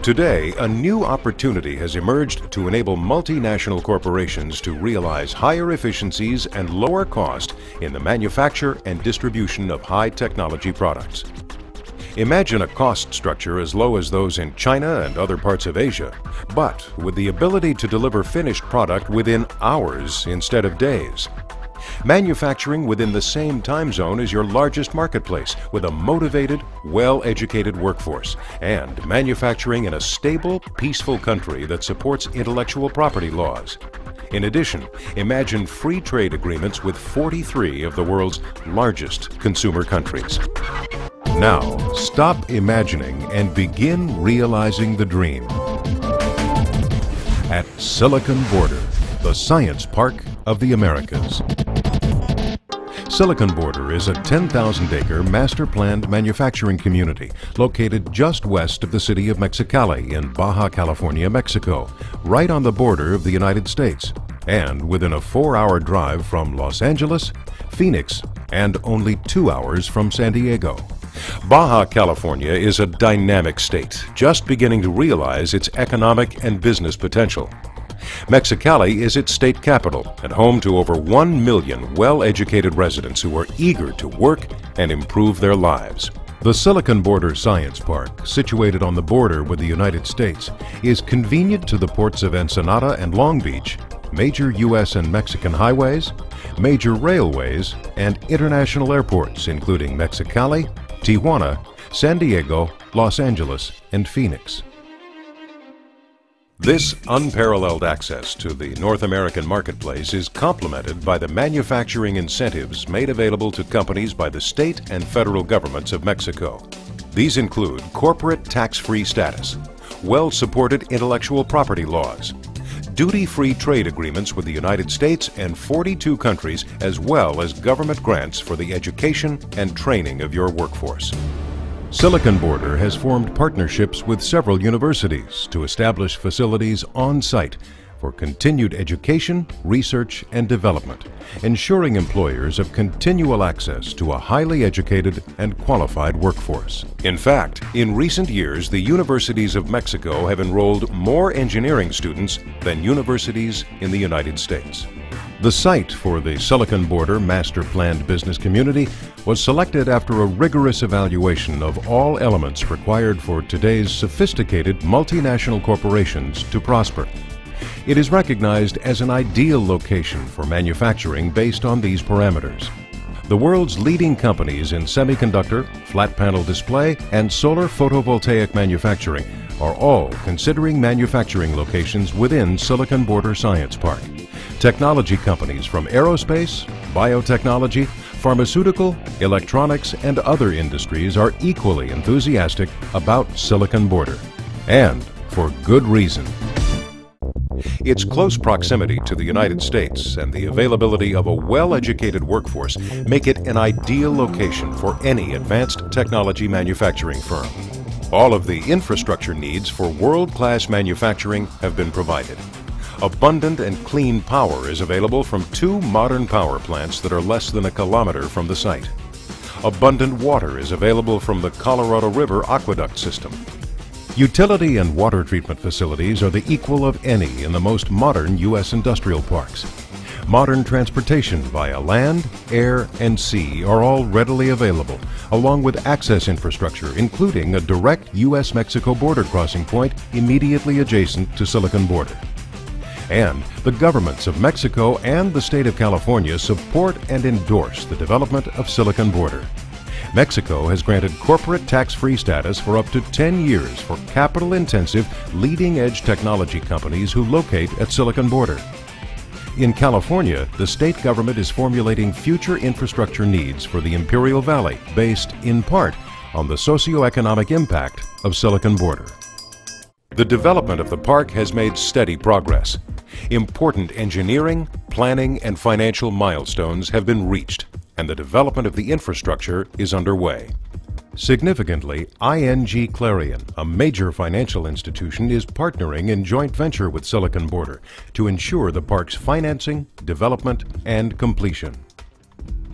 Today, a new opportunity has emerged to enable multinational corporations to realize higher efficiencies and lower cost in the manufacture and distribution of high technology products. Imagine a cost structure as low as those in China and other parts of Asia, but with the ability to deliver finished product within hours instead of days. Manufacturing within the same time zone as your largest marketplace with a motivated, well-educated workforce, and manufacturing in a stable, peaceful country that supports intellectual property laws. In addition, imagine free trade agreements with 43 of the world's largest consumer countries. Now, stop imagining and begin realizing the dream. At Silicon Border, the science park of the Americas. Silicon Border is a 10,000-acre master-planned manufacturing community located just west of the city of Mexicali in Baja California, Mexico, right on the border of the United States, and within a 4-hour drive from Los Angeles, Phoenix, and only 2 hours from San Diego. Baja California is a dynamic state, just beginning to realize its economic and business potential. Mexicali is its state capital and home to over 1 million well-educated residents who are eager to work and improve their lives. The Silicon Border Science Park, situated on the border with the United States, is convenient to the ports of Ensenada and Long Beach, major U.S. and Mexican highways, major railways, and international airports including Mexicali, Tijuana, San Diego, Los Angeles, and Phoenix. This unparalleled access to the North American marketplace is complemented by the manufacturing incentives made available to companies by the state and federal governments of Mexico. These include corporate tax-free status, well-supported intellectual property laws, duty-free trade agreements with the United States and 42 countries, as well as government grants for the education and training of your workforce. Silicon Border has formed partnerships with several universities to establish facilities on-site for continued education, research, and development, ensuring employers have continual access to a highly educated and qualified workforce. In fact, in recent years, the universities of Mexico have enrolled more engineering students than universities in the United States. The site for the Silicon Border Master Planned Business Community was selected after a rigorous evaluation of all elements required for today's sophisticated multinational corporations to prosper. It is recognized as an ideal location for manufacturing based on these parameters. The world's leading companies in semiconductor, flat panel display, and solar photovoltaic manufacturing are all considering manufacturing locations within Silicon Border Science Park. Technology companies from aerospace, biotechnology, pharmaceutical, electronics, and other industries are equally enthusiastic about Silicon Border, and for good reason. Its close proximity to the United States and the availability of a well-educated workforce make it an ideal location for any advanced technology manufacturing firm. All of the infrastructure needs for world-class manufacturing have been provided. Abundant and clean power is available from 2 modern power plants that are less than a kilometer from the site. Abundant water is available from the Colorado River aqueduct system. Utility and water treatment facilities are the equal of any in the most modern U.S. industrial parks. Modern transportation via land, air, and sea are all readily available, along with access infrastructure, including a direct U.S.-Mexico border crossing point immediately adjacent to Silicon Border. And the governments of Mexico and the state of California support and endorse the development of Silicon Border. Mexico has granted corporate tax-free status for up to 10 years for capital-intensive, leading-edge technology companies who locate at Silicon Border. In California, the state government is formulating future infrastructure needs for the Imperial Valley, based in part on the socioeconomic impact of Silicon Border. The development of the park has made steady progress. Important engineering, planning, and financial milestones have been reached, and the development of the infrastructure is underway. Significantly, ING Clarion, a major financial institution, is partnering in joint venture with Silicon Border to ensure the park's financing, development, and completion.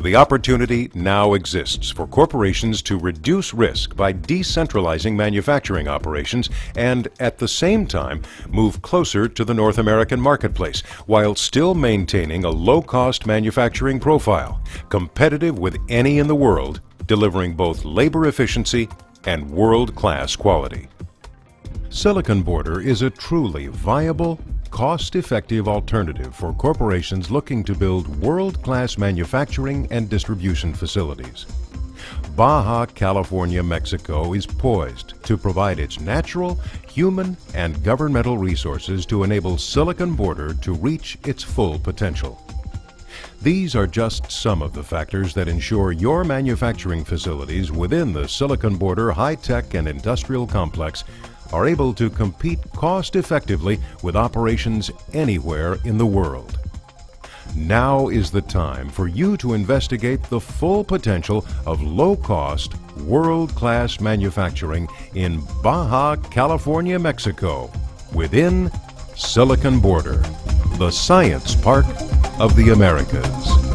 The opportunity now exists for corporations to reduce risk by decentralizing manufacturing operations and, at the same time, move closer to the North American marketplace while still maintaining a low-cost manufacturing profile, competitive with any in the world, delivering both labor efficiency and world-class quality. Silicon Border is a truly viable, cost-effective alternative for corporations looking to build world-class manufacturing and distribution facilities. Baja California, Mexico is poised to provide its natural, human, and governmental resources to enable Silicon Border to reach its full potential. These are just some of the factors that ensure your manufacturing facilities within the Silicon Border high-tech and industrial complex are able to compete cost-effectively with operations anywhere in the world. Now is the time for you to investigate the full potential of low-cost, world-class manufacturing in Baja California, Mexico, within Silicon Border, the Science Park of the Americas.